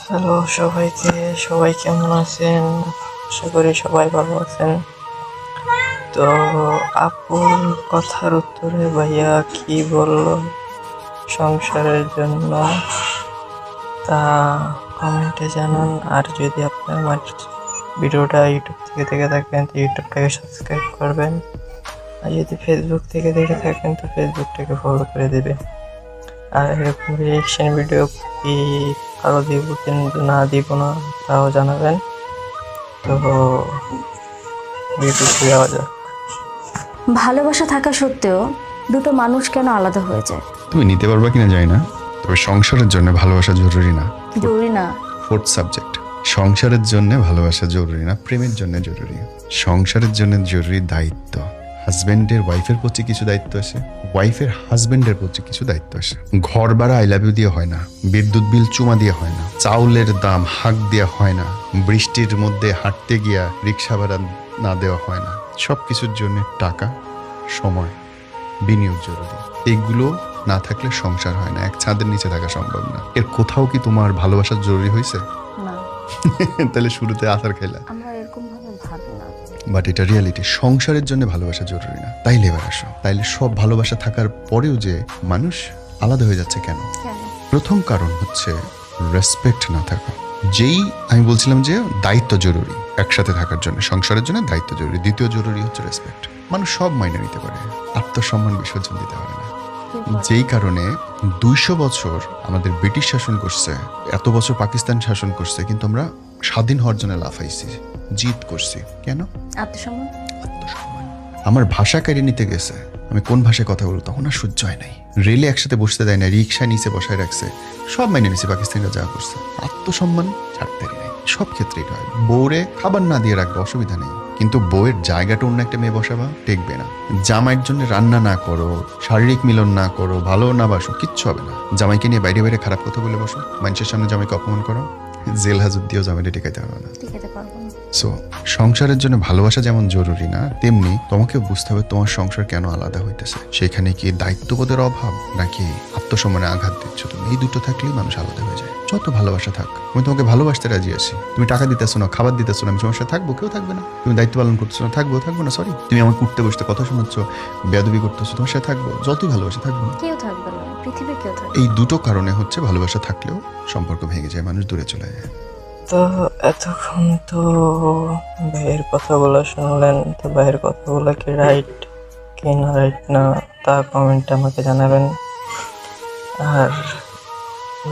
Hello সবাইকে, সবাই কেমন আছেন? আশা করি সবাই ভালো আছেন। তো আপুর কথার উত্তরে ভাইয়া কি বলল সংসারের জন্য তা কমেন্টে জানান। আর যদি আপনার আমার ভিডিওটা ইউটিউব থেকে দেখে থাকেন তো ইউটিউবটাকে সাবস্ক্রাইব করবেন, আর যদি ফেসবুক থেকে দেখে থাকেন তো ফেসবুকটাকে ফলো করে দেবেন। আর এরকম রিয়েকশন ভিডিও কি আরও দিব কিন্তু না দিব না তাও জানাবেন। তো ভিডিওতে যাওয়া যাক। ভালোবাসা থাকা সত্ত্বেও দুটো মানুষ কেন আলাদা হয়ে যায়? তুমি নিতে পারবা কিনা জানি না, তবে সংসারের জন্য ভালোবাসা জরুরি না। জরুরি না। ফোর্থ সাবজেক্ট, সংসারের জন্য ভালোবাসা জরুরি না, প্রেমের জন্য জরুরি। সংসারের জন্য জরুরি দায়িত্ব। হাজবেন্ডের ওয়াইফের প্রতি কিছু দায়িত্ব আছে, ওয়াইফের হাজবেন্ডের প্রতি কিছু দায়িত্ব আছে। ঘর ভাড়া আই লাভ ইউ দিয়ে হয় না, বিদ্যুৎ বিল চুমা দিয়ে হয় না, চাউলের দাম হাঁক দিয়ে হয় না, বৃষ্টির মধ্যে হাঁটতে গিয়া রিক্সা ভাড়া না দেওয়া হয় না। সব কিছুর জন্য টাকা, সময়, বিনিয়োগ জরুরি। এগুলো না থাকলে সংসার হয় না, এক ছাদের নিচে থাকা সম্ভব না। এর কোথাও কি তোমার ভালোবাসা জরুরি হয়েছে? না, তাহলে শুরুতে আসার খাইলা। আমরা এরকম ভাবে ভাবি না। বাট এটা রিয়ালিটি, সংসারের জন্য ভালোবাসা জরুরি না। তাইলে এবার আসো, তাইলে সব ভালোবাসা থাকার পরেও যে মানুষ আলাদা হয়ে যাচ্ছে কেন? প্রথম কারণ হচ্ছে রেসপেক্ট না থাকা। যেই আমি বলছিলাম যে দায়িত্ব জরুরি একসাথে থাকার জন্য, সংসারের জন্য দায়িত্ব জরুরি। দ্বিতীয় জরুরি হচ্ছে রেসপেক্ট। মানুষ সব মাইনে নিতে পারে, আত্মসম্মান বিসর্জন দিতে পারে না। যেই কারণে 200 বছর আমাদের ব্রিটিশ শাসন করছে, এত বছর পাকিস্তান শাসন করছে, কিন্তু আমরা স্বাধীন হওয়ার জন্য লাফাইছি, জিত করছি। কেন? আত্মসম্মান। আত্মসম্মান। আমার ভাষা কেড়ে নিতে গেছে, আমি কোন ভাষায় কথা বলবো তখন আর সহ্য হয় নাই। রেলে একসাথে বসতে দেয় না, রিক্সা নিচে বসায় রাখছে, সব মাইনে নিছে পাকিস্তানিরা যা করছে। আত্মসম্মান ছাড়তে নাই। সব ক্ষেত্রে এটা হয়। বউরে খাবার না দিয়ে রাখবে, অসুবিধা নেই, কিন্তু বউয়ের জায়গাটা অন্য একটা মেয়ে বসাবা, টেকবে না। জামাইয়ের জন্য রান্না না করো, শারীরিক মিলন না করো, ভালো না বাসো, কিচ্ছু হবে না। জামাইকে নিয়ে বাইরে বাইরে খারাপ কথা বলে বসো, মানুষের সামনে জামাইকে অপমান করো, জেল হাজত দিয়েও জামাইটা টেকাইতে পারবে না। সো সংসারের জন্য ভালোবাসা যেমন জরুরি না, তেমনি তোমাকে বুঝতে হবে তোমার সংসার কেন আলাদা হইতেছে। সেখানে কি দায়িত্ববোধের অভাব নাকি আত্মসম্মানে আঘাত দিচ্ছ তুমি? এই দুটো থাকলেই মানুষ আলাদা হয়ে যায়। যত ভালোবাসা থাক, আমি তোমাকে ভালোবাসতে রাজি আছি, তুমি টাকা দিতেছো না, খাবার দিতেছো না, আমি সমস্যা থাকবো, কেউ থাকবে না। তুমি দায়িত্ব পালন করতেছো না, থাকবো না, সরি। তুমি আমাকে উঠতে বসতে কথা শোনাচ্ছ, বেয়াদবি করতেছো, তোমার সাথে থাকবো, যতই ভালোবাসা থাকবো না, কেউ থাকবে না, পৃথিবীর কেউ থাকবে। এই দুটো কারণে হচ্ছে ভালোবাসা থাকলেও সম্পর্ক ভেঙে যায়, মানুষ দূরে চলে যায়। তো এতক্ষণ তো ভাইয়ের কথাগুলো শুনলেন, তো ভাইয়ের কথাগুলো কি রাইট কি না রাইট না তা কমেন্টে আমাকে জানাবেন। আর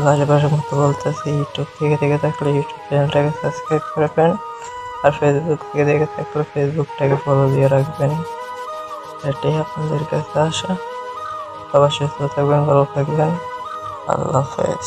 লাস্টবারের মতো বলতেছি, ইউটিউব থেকে দেখে থাকলে ইউটিউব চ্যানেলটাকে সাবস্ক্রাইব করবেন, আর ফেসবুক থেকে দেখে থাকলে ফেসবুকটাকে ফলো দিয়ে রাখবেন। এটাই আপনাদের কাছে আসা। সবার সুস্থ থাকবেন, ভালো থাকবেন। আল্লাহ হাফেজ।